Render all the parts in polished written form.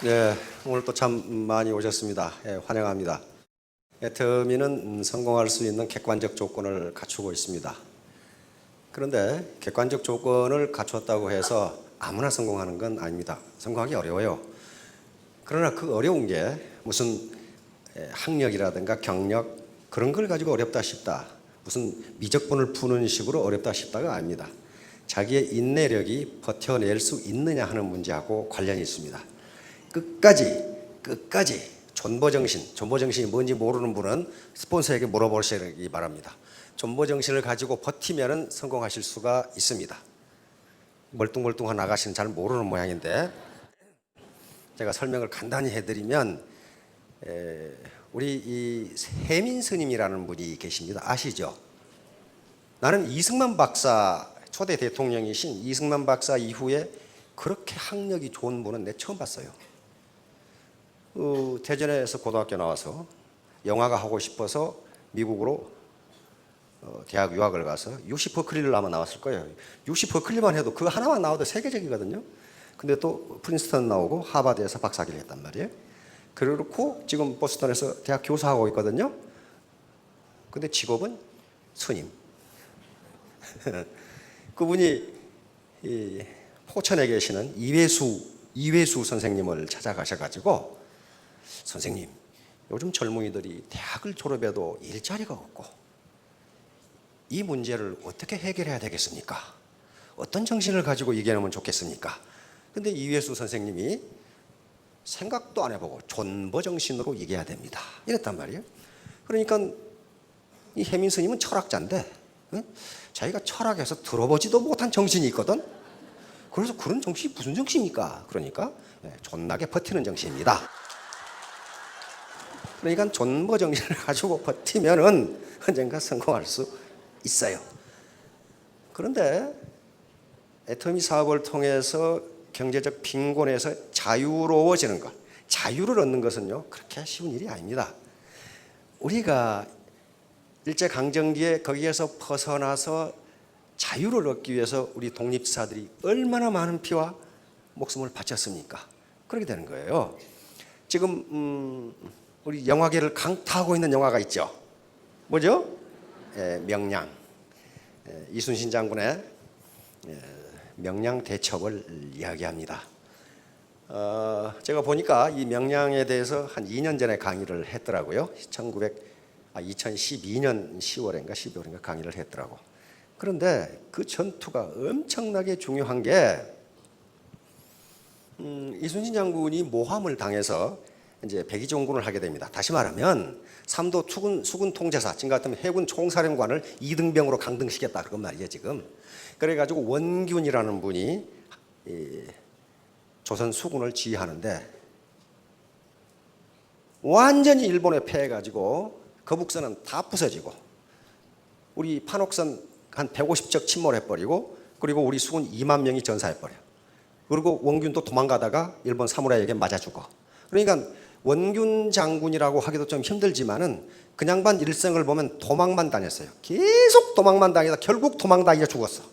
네, 오늘 또 참 많이 오셨습니다. 예, 환영합니다. 애터미는 성공할 수 있는 객관적 조건을 갖추고 있습니다. 그런데 객관적 조건을 갖추었다고 해서 아무나 성공하는 건 아닙니다. 성공하기 어려워요. 그러나 그 어려운 게 무슨 학력이라든가 경력 그런 걸 가지고 어렵다 싶다, 무슨 미적분을 푸는 식으로 어렵다 싶다가 아닙니다. 자기의 인내력이 버텨낼 수 있느냐 하는 문제하고 관련이 있습니다. 끝까지 존버정신이 뭔지 모르는 분은 스폰서에게 물어보시기 바랍니다. 존버정신을 가지고 버티면 성공하실 수가 있습니다. 멀뚱멀뚱한 아가씨는 잘 모르는 모양인데 제가 설명을 간단히 해드리면, 우리 이 세민 스님이라는 분이 계십니다. 아시죠? 나는 이승만 박사, 초대 대통령이신 이승만 박사 이후에 그렇게 학력이 좋은 분은 내 처음 봤어요. 대전에서 고등학교 나와서 영화가 하고 싶어서 미국으로 대학 유학을 가서 UC 버클리를 아마 나왔을 거예요. UC 버클리만 해도 그 하나만 나와도 세계적이거든요. 근데 또 프린스턴 나오고 하버드에서 박사학위를 했단 말이에요. 그렇고 지금 보스턴에서 대학 교수하고 있거든요. 근데 직업은 스님. 그분이 포천에 계시는 이회수 선생님을 찾아가셔가지고, 선생님, 요즘 젊은이들이 대학을 졸업해도 일자리가 없고 이 문제를 어떻게 해결해야 되겠습니까? 어떤 정신을 가지고 얘기하면 좋겠습니까? 근데 이회수 선생님이 생각도 안 해보고 존버 정신으로 얘기해야 됩니다, 이랬단 말이에요. 그러니까 이 혜민 스님은 철학자인데, 자기가 철학에서 들어보지도 못한 정신이 있거든. 그래서 그런 정신이 무슨 정신입니까? 그러니까 존나게 버티는 정신입니다. 그러니까 존버 정신을 가지고 버티면은 언젠가 성공할 수 있어요. 그런데 애터미 사업을 통해서 경제적 빈곤에서 자유로워지는 것, 자유를 얻는 것은요, 그렇게 쉬운 일이 아닙니다. 우리가 일제강점기에 거기에서 벗어나서 자유를 얻기 위해서 우리 독립사들이 얼마나 많은 피와 목숨을 바쳤습니까? 그렇게 되는 거예요. 지금 우리 영화계를 강타하고 있는 영화가 있죠. 뭐죠? 명량. 이순신 장군의 명량 대첩을 이야기합니다. 제가 보니까 이 명량에 대해서 한 2년 전에 강의를 했더라고요. 2012년 10월인가 12월인가 강의를 했더라고. 그런데 그 전투가 엄청나게 중요한 게, 이순신 장군이 모함을 당해서 이제 백의종군을 하게 됩니다. 다시 말하면 삼도 수군 통제사, 지금 같으면 해군 총사령관을 이등병으로 강등시켰다 그런 말이에요 지금. 그래가지고 원균이라는 분이 조선 수군을 지휘하는데 완전히 일본에 패해가지고 거북선은 다 부서지고 우리 판옥선 한 150척 침몰해버리고, 그리고 우리 수군 2만 명이 전사해버려요. 그리고 원균도 도망가다가 일본 사무라이에게 맞아 죽어. 그러니까 원균 장군이라고 하기도 좀 힘들지만은 그 양반 일생을 보면 도망만 다녔어요. 계속 도망만 다니다 결국 도망다니다 죽었어.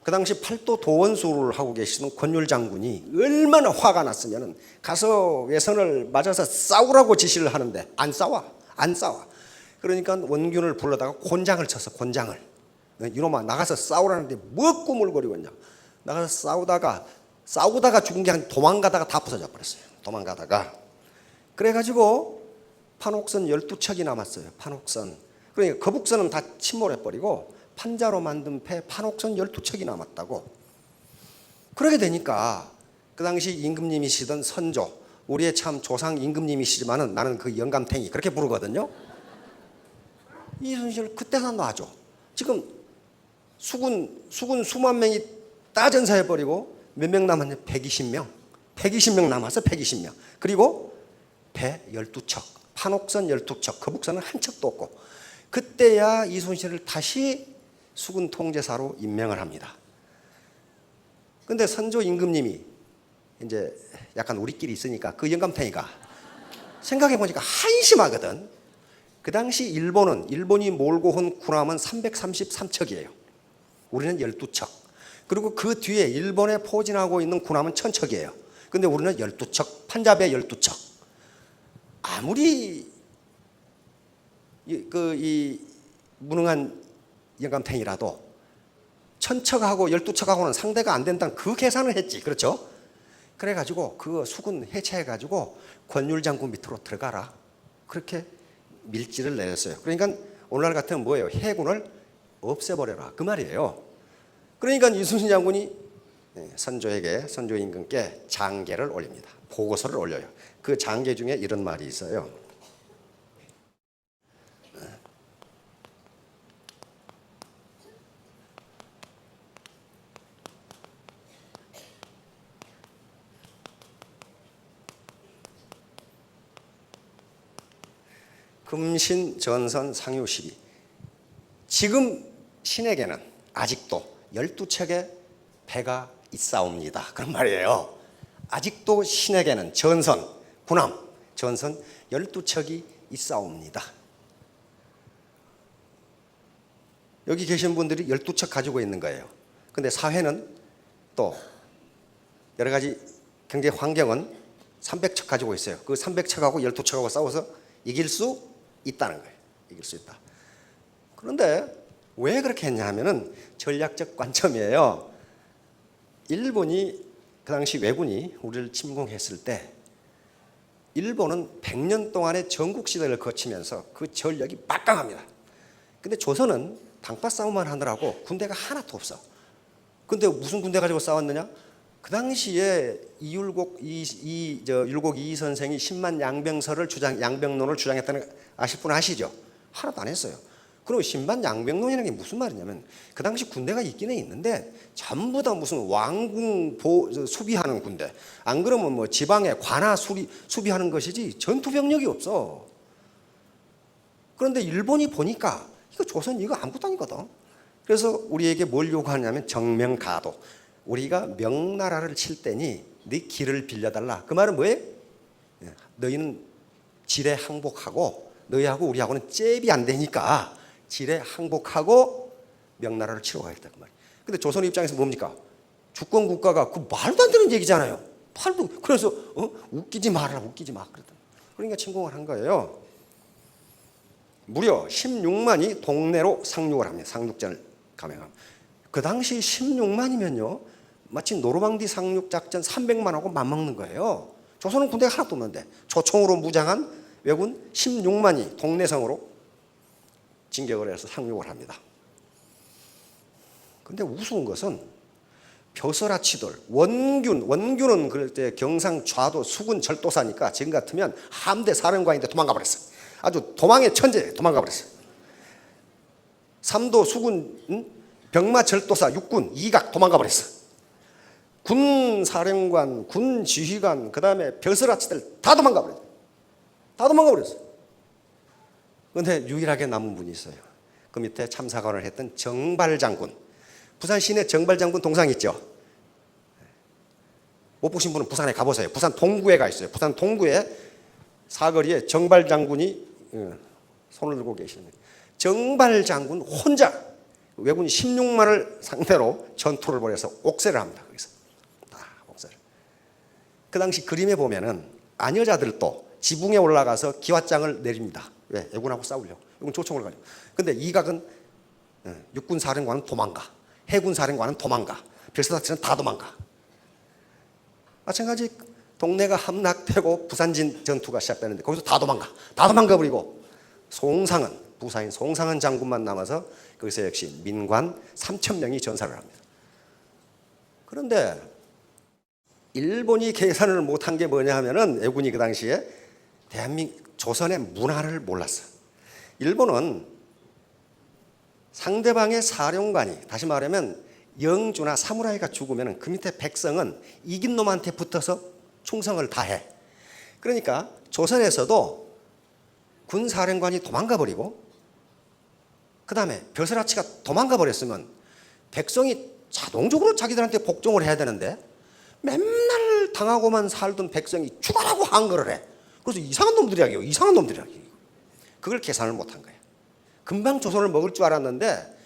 그 당시 팔도 도원수를 하고 계시는 권율 장군이 얼마나 화가 났으면은 가서 외선을 맞아서 싸우라고 지시를 하는데 안 싸워. 그러니까 원균을 불러다가 곤장을 쳤어. 곤장을. 이놈아 나가서 싸우라는데 뭐 꾸물거리고 있냐. 나가서 싸우다가 죽은 게 아니라 도망가다가 다 부서져 버렸어요. 도망가다가. 그래가지고 판옥선 12척이 남았어요. 판옥선. 그러니까 거북선은 다 침몰해버리고 판자로 만든 배 판옥선 12척이 남았다고. 그러게 되니까 그 당시 임금님이시던 선조, 우리의 참 조상 임금님이시지만은 나는 그 영감탱이 그렇게 부르거든요. 이순신을 그때나 놔줘. 지금 수군 수만 명이 다 전사해버리고 몇 명 남았냐? 120명 남았어. 120명. 그리고 배 12척, 판옥선 12척, 거북선은 한 척도 없고. 그때야 이순신을 다시 수군 통제사로 임명을 합니다. 근데 선조 임금님이 이제 약간 우리끼리 있으니까 그 영감탱이가 생각해 보니까 한심하거든. 그 당시 일본이 몰고 온 군함은 333척이에요. 우리는 12척. 그리고 그 뒤에 일본에 포진하고 있는 군함은 1000척이에요. 근데 우리는 12척, 판자베 12척. 아무리 이 무능한 영감탱이라도 1000척하고 12척하고는 상대가 안 된다는 그 계산을 했지. 그렇죠? 그래가지고 그 수군 해체해가지고 권율장군 밑으로 들어가라. 그렇게 밀지를 내렸어요. 그러니까 오늘날 같으면 뭐예요? 해군을 없애버려라. 그 말이에요. 그러니까 이순신 장군이 선조에게, 선조 임금께 장계를 올립니다. 보고서를 올려요. 그 장계 중에 이런 말이 있어요. 금신 전선 상유 시비. 지금 신에게는 아직도 12척의 배가 있사옵니다. 그런 말이에요. 아직도 신에게는 전선, 군함, 전선 12척이 있사옵니다. 여기 계신 분들이 12척 가지고 있는 거예요. 근데 사회는 또 여러 가지 경제 환경은 300척 가지고 있어요. 그 300척하고 12척하고 싸워서 이길 수 있다는 거예요. 이길 수 있다. 그런데 왜 그렇게 했냐 하면은 전략적 관점이에요. 일본이 그 당시 왜군이 우리를 침공했을 때 일본은 100년 동안의 전국 시대를 거치면서 그 전력이 막강합니다. 근데 조선은 당파 싸움만 하느라고 군대가 하나도 없어. 근데 무슨 군대 가지고 싸웠느냐? 그 당시에 율곡 이 선생이 10만 양병론을 주장했다는 거 아실 분 아시죠? 하나도 안 했어요. 그럼 10만 양병론이라는 게 무슨 말이냐면 그 당시 군대가 있기는 있는데 전부 다 무슨 왕궁 수비하는 군대. 안 그러면 뭐 지방의 관하 수비하는 것이지 전투 병력이 없어. 그런데 일본이 보니까 이거 조선 이거 아무것도 아니거든. 그래서 우리에게 뭘 요구하냐면 정명가도. 우리가 명나라를 칠 때니 네 길을 빌려달라. 그 말은 뭐예요? 너희는 지레 항복하고 너희하고 우리하고는 잽이 안 되니까 지레 항복하고 명나라를 치러 가겠다 그 말이에요. 근데 조선 입장에서 뭡니까? 주권 국가가 그 말도 안 되는 얘기잖아요. 그래서 웃기지 마라, 웃기지 마. 그러니까 침공을 한 거예요. 무려 16만이 동내로 상륙을 합니다. 상륙전을 감행합니다. 그 당시 16만이면요. 마치 노르망디 상륙 작전 300만하고 맞먹는 거예요. 조선은 군대가 하나도 없는데 초총으로 무장한 왜군 16만이 동내성으로 진격을 해서 상륙을 합니다. 그런데 우스운 것은 벼슬아치들, 원균은 그럴 때 경상 좌도 수군 절도사니까 지금 같으면 함대 사령관인데 도망가 버렸어요. 아주 도망의 천재 도망가 버렸어요. 삼도 수군 병마 절도사 육군 이각 도망가 버렸어. 군 사령관, 군 지휘관, 그 다음에 벼슬아치들 다 도망가 버렸어. 다 도망가 버렸어. 그런데 유일하게 남은 분이 있어요. 그 밑에 참사관을 했던 정발장군. 부산 시내 정발장군 동상 있죠. 못 보신 분은 부산에 가보세요. 부산 동구에 가 있어요. 부산 동구에 사거리에 정발장군이 손을 들고 계십니다. 정발장군 혼자 왜군이 16만을 상대로 전투를 벌여서 옥세를 합니다. 거기서 옥세를. 그 당시 그림에 보면은 아녀자들도 지붕에 올라가서 기왓장을 내립니다. 왜? 왜군하고 싸우려고. 왜군 조총을 가지고. 근데 이각은 육군 사령관은 도망가, 해군 사령관은 도망가, 별사다치는 다 도망가. 마찬가지 동네가 함락되고 부산진 전투가 시작되는데 거기서 다 도망가 버리고 송상은 부사인 송상은 장군만 남아서 거기서 역시 민관 3,000명이 전사를 합니다. 그런데 일본이 계산을 못한 게 뭐냐 하면은 왜군이 그 당시에 조선의 문화를 몰랐어. 일본은 상대방의 사령관이 다시 말하면 영주나 사무라이가 죽으면 그 밑에 백성은 이긴 놈한테 붙어서 충성을 다해. 그러니까 조선에서도 군 사령관이 도망가 버리고 그 다음에 벼슬아치가 도망가 버렸으면 백성이 자동적으로 자기들한테 복종을 해야 되는데 맨날 당하고만 살던 백성이 죽어라고 항거를 해. 그래서 이상한 놈들이야. 그걸 계산을 못한 거예요. 금방 조선을 먹을 줄 알았는데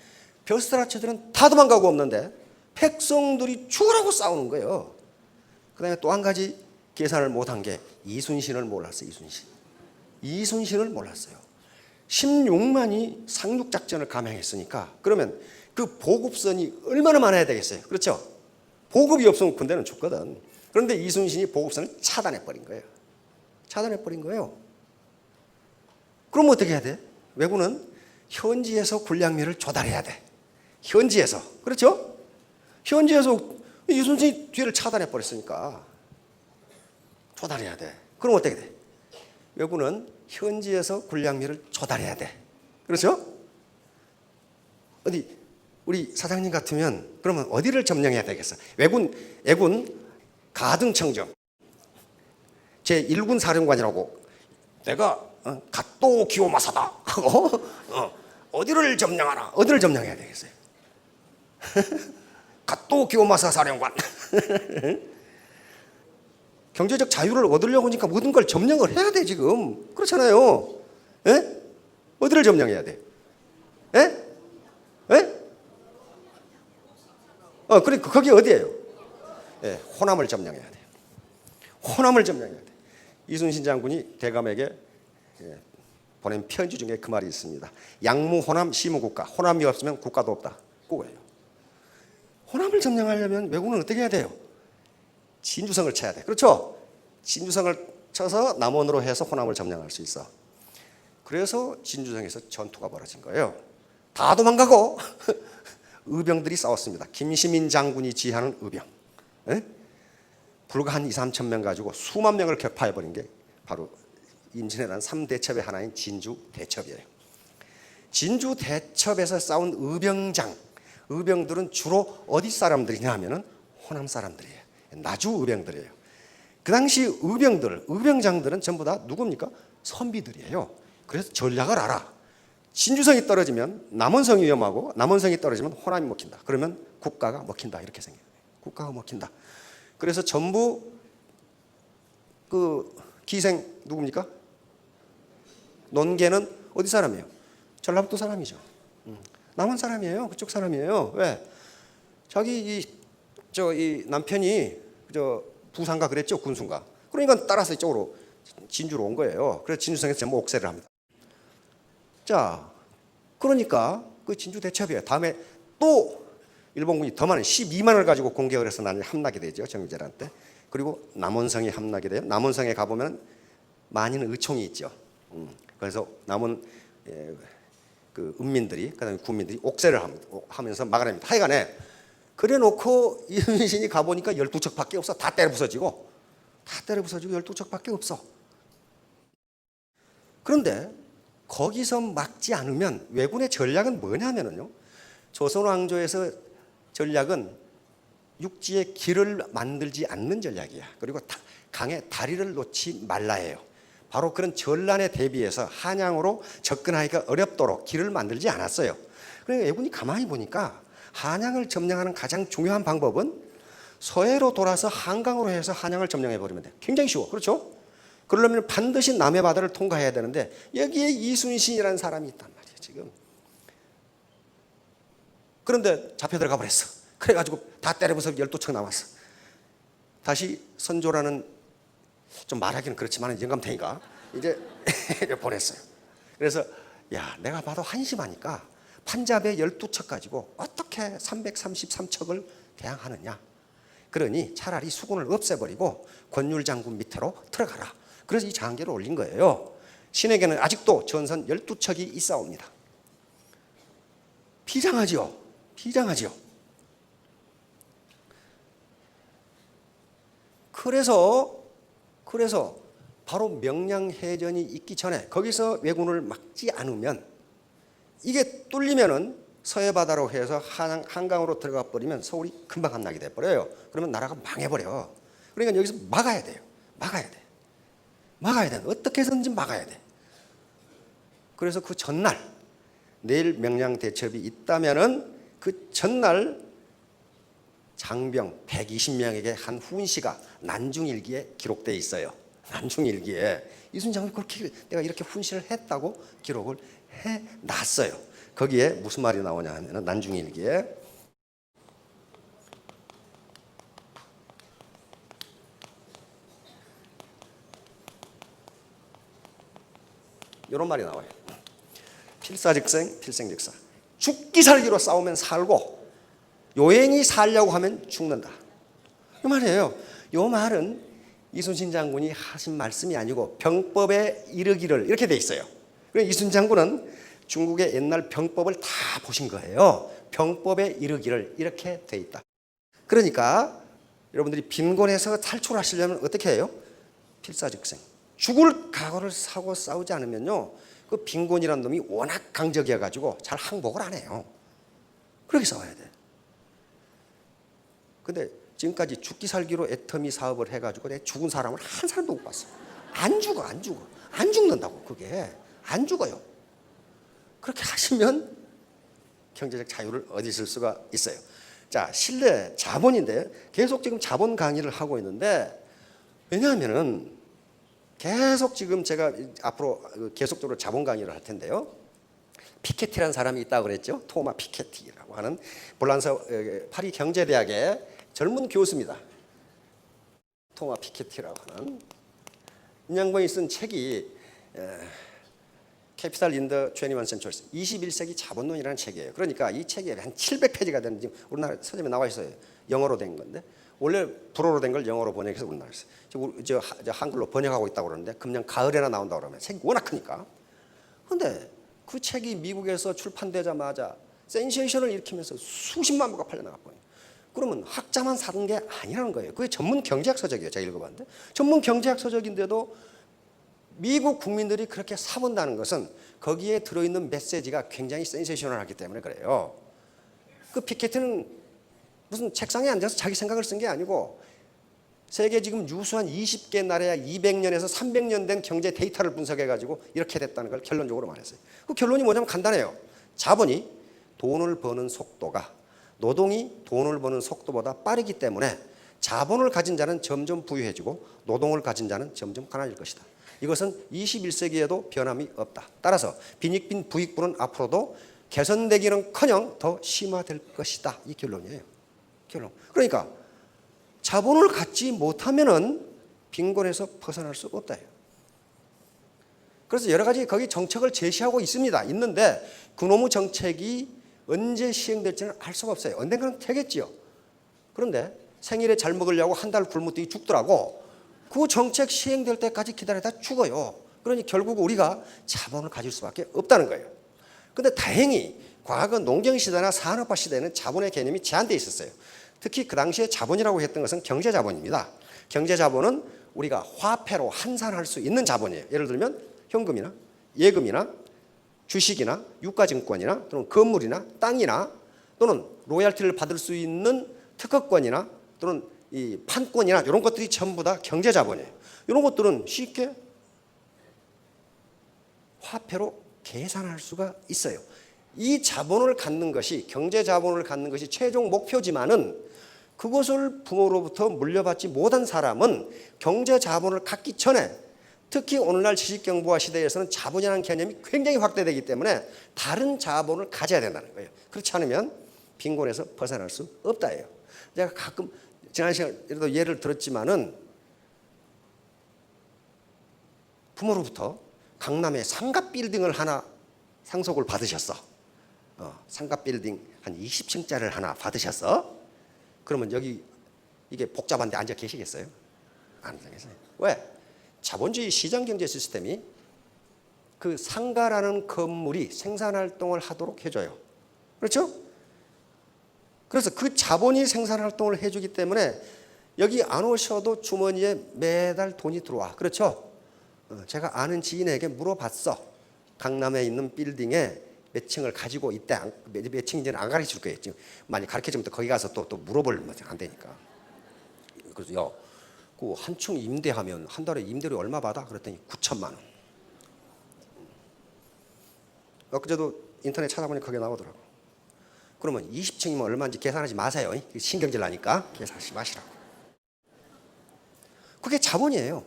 벼슬아치들은 다 도망가고 없는데 백성들이 죽으라고 싸우는 거예요. 그다음에 또 한 가지 계산을 못한 게 이순신을 몰랐어요. 이순신을 몰랐어요. 16만이 상륙작전을 감행했으니까 그러면 그 보급선이 얼마나 많아야 되겠어요. 그렇죠? 보급이 없으면 군대는 죽거든. 그런데 이순신이 보급선을 차단해버린 거예요. 그럼 어떻게 해야 돼? 왜군은 현지에서 군량미를 조달해야 돼. 현지에서. 그렇죠? 현지에서 이순신이 뒤를 차단해버렸으니까 조달해야 돼. 그럼 어떻게 돼? 왜군은 현지에서 군량미를 조달해야 돼. 그렇죠? 어디 우리 사장님 같으면 그러면 어디를 점령해야 되겠어? 애군 가등청정 제1군 사령관이라고 내가 갓도 기요마사다 하고 어디를 점령해야 되겠어요? 갓도 기요마사 사령관. 경제적 자유를 얻으려고 하니까 모든 걸 점령을 해야 돼 지금. 그렇잖아요. 에? 어디를 점령해야 돼? 에? 에? 그러니까 거기 어디예요? 예, 호남을 점령해야 돼. 호남을 점령해야 돼. 이순신 장군이 대감에게 보낸 편지 중에 그 말이 있습니다. 양무 호남 시무국가. 호남이 없으면 국가도 없다. 그거예요. 호남을 점령하려면 왜군은 어떻게 해야 돼요? 진주성을 쳐야 돼. 그렇죠? 진주성을 쳐서 남원으로 해서 호남을 점령할 수 있어. 그래서 진주성에서 전투가 벌어진 거예요. 다 도망가고 의병들이 싸웠습니다. 김시민 장군이 지휘하는 의병. 에? 불과 한 2, 3천 명 가지고 수만 명을 격파해버린 게 바로 임진왜란 3대첩의 하나인 진주대첩이에요. 진주대첩에서 싸운 의병들은 주로 어디 사람들이냐 하면은 호남 사람들이에요. 나주 의병들이에요. 그 당시 의병장들은 전부 다 누굽니까? 선비들이에요. 그래서 전략을 알아. 진주성이 떨어지면 남원성이 위험하고 남원성이 떨어지면 호남이 먹힌다. 그러면 국가가 먹힌다. 이렇게 생겨요. 국가가 먹힌다. 그래서 전부 그 기생 누굽니까? 논개는 어디 사람이에요? 전라북도 사람이죠. 남원 사람이에요. 그쪽 사람이에요. 왜? 자기 이 남편이 부산가 그랬죠, 군수가. 그러니까 따라서 이쪽으로 진주로 온 거예요. 그래서 진주성에서 전부 옥세를 합니다. 자, 그러니까 그 진주 대첩이에요. 다음에 또 일본군이 더 많은 12만을 가지고 공격을 해서 나중에 함락이 되죠, 정유재란 때. 그리고 남원성에 함락이 돼요. 남원성에 가보면 많은 의총이 있죠. 그래서 남원 그 은민들이 그다음에 군민들이 옥세를 하면서 막아냅니다. 하여간에 그래놓고 이순신이 가보니까 12척밖에 없어. 다 때려 부서지고 12척밖에 없어. 그런데 거기서 막지 않으면 왜군의 전략은 뭐냐면요, 조선 왕조에서 전략은 육지에 길을 만들지 않는 전략이야. 그리고 강에 다리를 놓지 말라예요. 바로 그런 전란에 대비해서 한양으로 접근하기가 어렵도록 길을 만들지 않았어요. 그러니까 왜군이 가만히 보니까 한양을 점령하는 가장 중요한 방법은 서해로 돌아서 한강으로 해서 한양을 점령해 버리면 돼. 굉장히 쉬워. 그렇죠? 그러려면 반드시 남해 바다를 통과해야 되는데 여기에 이순신이라는 사람이 있단 말이에요, 지금. 그런데 잡혀 들어가 버렸어. 그래가지고 다 때려부숴서 12척 남았어. 다시 선조라는, 좀 말하기는 그렇지만 영감탱이가 이제 보냈어요. 그래서 야, 내가 봐도 한심하니까 판잡의 12척 가지고 어떻게 333척을 대항하느냐. 그러니 차라리 수군을 없애버리고 권율 장군 밑으로 들어가라. 그래서 이 장계를 올린 거예요. 신에게는 아직도 전선 12척이 있사옵니다. 비장하지요. 그래서 바로 명량해전이 있기 전에 거기서 왜군을 막지 않으면, 이게 뚫리면은 서해 바다로 해서 한강으로 들어가 버리면 서울이 금방 함락이 돼 버려요. 그러면 나라가 망해버려. 그러니까 여기서 막아야 돼요. 막아야 돼. 어떻게 해서든지 막아야 돼. 그래서 그 전날, 내일 명량 대첩이 있다면은 그 전날 장병 120명에게 한 훈시가 난중일기에 기록되어 있어요. 난중일기에 이순신 장군이 그렇게 내가 이렇게 훈시를 했다고 기록을 해놨어요. 거기에 무슨 말이 나오냐 하면 난중일기에 이런 말이 나와요. 필사즉생, 필생즉사. 죽기 살기로 싸우면 살고 요행이 살려고 하면 죽는다. 이 말이에요. 이 말은 이순신 장군이 하신 말씀이 아니고 병법에 이르기를 이렇게 돼 있어요. 그러니까 이순신 장군은 중국의 옛날 병법을 다 보신 거예요. 병법에 이르기를 이렇게 돼 있다. 그러니까 여러분들이 빈곤에서 탈출하시려면 어떻게 해요? 필사즉생. 죽을 각오를 사고 싸우지 않으면요, 그 빈곤이라는 놈이 워낙 강적이어가지고 잘 항복을 안 해요. 그렇게 싸워야 돼. 근데 지금까지 죽기 살기로 애터미 사업을 해가지고 내 죽은 사람을 한 사람도 못 봤어. 안 죽어. 안 죽는다고. 그게 안 죽어요. 그렇게 하시면 경제적 자유를 얻으실 수가 있어요. 자, 신뢰 자본인데 계속 지금 자본 강의를 하고 있는데, 왜냐하면은 계속 지금 제가 앞으로 계속적으로 자본 강의를 할 텐데요. 피케티라는 사람이 있다고 그랬죠. 토마 피케티라고 하는 볼란서 파리 경제대학의 젊은 교수입니다. 토마 피케티라고 하는 이 양반이 쓴 책이 캐피탈 인 더 21 센처리, 21세기 자본론이라는 책이에요. 그러니까 이 책이 한 700페이지가 되는, 지금 우리나라 서점에 나와 있어요. 영어로 된 건데, 원래 불어로 된 걸 영어로 번역해서 우리나라에서 저 한글로 번역하고 있다고 그러는데, 금년 가을에나 나온다고 그러면 책이 워낙 크니까. 그런데 그 책이 미국에서 출판되자마자 센세이션을 일으키면서 수십만 부가 팔려나갔거든요. 그러면 학자만 사는 게 아니라는 거예요. 그게 전문 경제학 서적이에요. 제가 읽어봤는데 전문 경제학 서적인데도 미국 국민들이 그렇게 사본다는 것은 거기에 들어있는 메시지가 굉장히 센세이셔널하기 때문에 그래요. 그 피케티는 무슨 책상에 앉아서 자기 생각을 쓴 게 아니고 세계 지금 유수한 20개 나라에 200년에서 300년 된 경제 데이터를 분석해가지고 이렇게 됐다는 걸 결론적으로 말했어요. 그 결론이 뭐냐면 간단해요. 자본이 돈을 버는 속도가 노동이 돈을 버는 속도보다 빠르기 때문에 자본을 가진 자는 점점 부유해지고 노동을 가진 자는 점점 가난해질 것이다. 이것은 21세기에도 변함이 없다. 따라서 빈익빈 부익부는 앞으로도 개선되기는커녕 더 심화될 것이다. 이 결론이에요. 결론. 그러니까 자본을 갖지 못하면은 빈곤에서 벗어날 수 없다. 그래서 여러 가지 거기 정책을 제시하고 있습니다. 있는데 그놈의 정책이 언제 시행될지는 알 수가 없어요. 언젠가는 되겠지요. 그런데 생일에 잘 먹으려고 한 달 굶었더니 죽더라고. 그 정책 시행될 때까지 기다리다 죽어요. 그러니 결국 우리가 자본을 가질 수밖에 없다는 거예요. 그런데 다행히 과거 농경시대나 산업화 시대에는 자본의 개념이 제한되어 있었어요. 특히 그 당시에 자본이라고 했던 것은 경제자본입니다. 경제자본은 우리가 화폐로 환산할 수 있는 자본이에요. 예를 들면 현금이나 예금이나 주식이나 유가증권이나 또는 건물이나 땅이나 또는 로얄티를 받을 수 있는 특허권이나 또는 이 판권이나 이런 것들이 전부 다 경제자본이에요. 이런 것들은 쉽게 화폐로 계산할 수가 있어요. 이 자본을 갖는 것이, 경제자본을 갖는 것이 최종 목표지만은 그것을 부모로부터 물려받지 못한 사람은 경제자본을 갖기 전에, 특히 오늘날 지식경부화 시대에서는 자본이라는 개념이 굉장히 확대되기 때문에 다른 자본을 가져야 된다는 거예요. 그렇지 않으면 빈곤에서 벗어날 수 없다예요. 제가 가끔 지난 시간에도 예를 들었지만은 부모로부터 강남에 상가 빌딩을 하나 상속을 받으셨어. 상가 빌딩 한 20층짜리를 하나 받으셨어. 그러면 여기 이게 복잡한데 앉아 계시겠어요? 안 앉아계세요. 왜? 자본주의 시장경제 시스템이 그 상가라는 건물이 생산활동을 하도록 해줘요. 그렇죠? 그래서 그 자본이 생산활동을 해주기 때문에 여기 안 오셔도 주머니에 매달 돈이 들어와. 그렇죠? 제가 아는 지인에게 물어봤어. 강남에 있는 빌딩에 몇 층을 가지고 있대. 몇 층인지는 안 가르쳐 줄 거예요. 지금 만약 가르쳐 주면 또 거기 가서 또 물어보면 안 되니까. 그래서 야, 그 한 층 임대하면 한 달에 임대료 얼마 받아? 그랬더니 9천만 원. 엊그제도 인터넷 찾아보니 그게 나오더라고. 그러면 20층이면 얼마인지 계산하지 마세요. 신경질 나니까 계산하지 마시라고. 그게 자본이에요.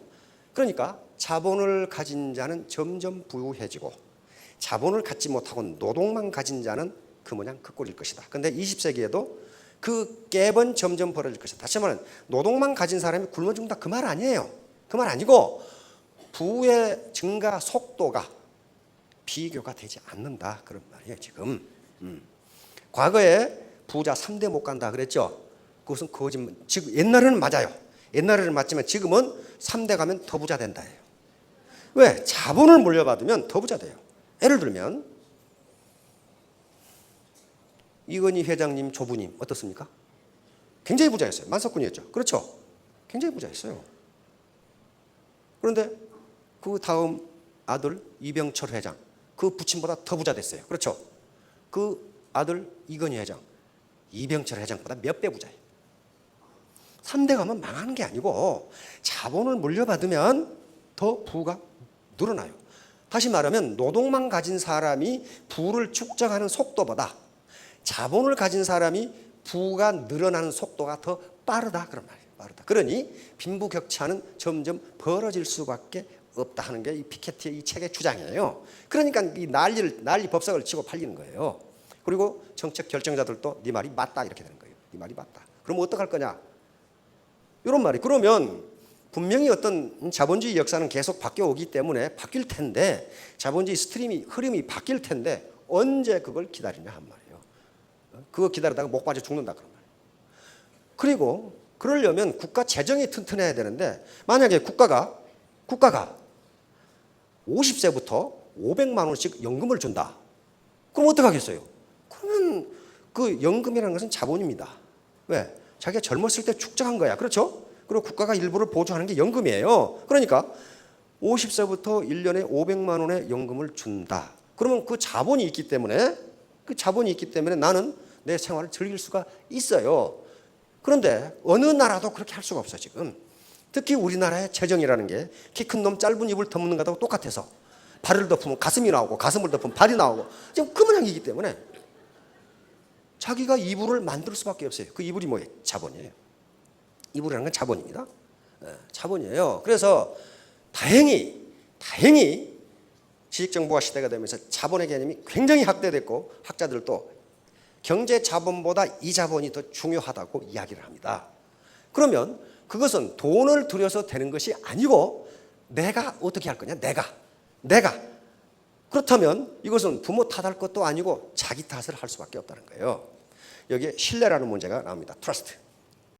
그러니까 자본을 가진 자는 점점 부유해지고 자본을 갖지 못하고 노동만 가진 자는 그 모양 그 꼴일 것이다. 그런데 20세기에도 그 갭은 점점 벌어질 것이다. 다시 말하면 노동만 가진 사람이 굶어 죽는다 그 말 아니에요. 그 말 아니고 부의 증가 속도가 비교가 되지 않는다 그런 말이에요 지금. 과거에 부자 3대 못 간다 그랬죠. 그것은 거짓말. 지금 옛날에는 맞아요. 옛날에는 맞지만 지금은 3대 가면 더 부자 된다예요. 왜? 자본을 물려받으면 더 부자 돼요. 예를 들면 이건희 회장님 조부님 어떻습니까? 굉장히 부자였어요. 만석군이었죠. 그렇죠? 굉장히 부자였어요. 그런데 그 다음 아들 이병철 회장 그 부친보다 더 부자 됐어요. 그렇죠? 그 아들 이건희 회장 이병철 회장보다 몇 배 부자예요. 3대 가면 망하는 게 아니고 자본을 물려받으면 더 부가 늘어나요. 다시 말하면 노동만 가진 사람이 부를 축적하는 속도보다 자본을 가진 사람이 부가 늘어나는 속도가 더 빠르다 그런 말이에요. 빠르다. 그러니 빈부격차는 점점 벌어질 수밖에 없다 하는 게 이 피케티의 이 책의 주장이에요. 그러니까 이 난리 법석을 치고 팔리는 거예요. 그리고 정책 결정자들도 네 말이 맞다 이렇게 되는 거예요. 네 말이 맞다. 그럼 어떡할 거냐? 이런 말이. 그러면 분명히 어떤 자본주의 역사는 계속 바뀌어 오기 때문에 바뀔 텐데 자본주의 흐름이 바뀔 텐데 언제 그걸 기다리냐 한 말이에요. 그거 기다리다가 목 빠져 죽는다 그런 말이에요. 그리고 그러려면 국가 재정이 튼튼해야 되는데 만약에 국가가 50세부터 500만 원씩 연금을 준다. 그럼 어떡하겠어요? 그러면 그 연금이라는 것은 자본입니다. 왜? 자기가 젊었을 때 축적한 거야. 그렇죠? 그리고 국가가 일부를 보조하는 게 연금이에요. 그러니까 50세부터 1년에 500만 원의 연금을 준다. 그러면 그 자본이 있기 때문에 나는 내 생활을 즐길 수가 있어요. 그런데 어느 나라도 그렇게 할 수가 없어 지금. 특히 우리나라의 재정이라는 게 키 큰 놈 짧은 이불 덮는 것하고 똑같아서 발을 덮으면 가슴이 나오고 가슴을 덮으면 발이 나오고 지금 그 모양이기 때문에 자기가 이불을 만들 수밖에 없어요. 그 이불이 뭐예요? 자본이에요. 이불이라는 건 자본입니다. 자본이에요. 그래서 다행히 지식정보화 시대가 되면서 자본의 개념이 굉장히 확대됐고 학자들도 경제 자본보다 이 자본이 더 중요하다고 이야기를 합니다. 그러면 그것은 돈을 들여서 되는 것이 아니고 내가 어떻게 할 거냐? 내가 그렇다면 이것은 부모 탓할 것도 아니고 자기 탓을 할 수밖에 없다는 거예요. 여기에 신뢰라는 문제가 나옵니다. 트러스트.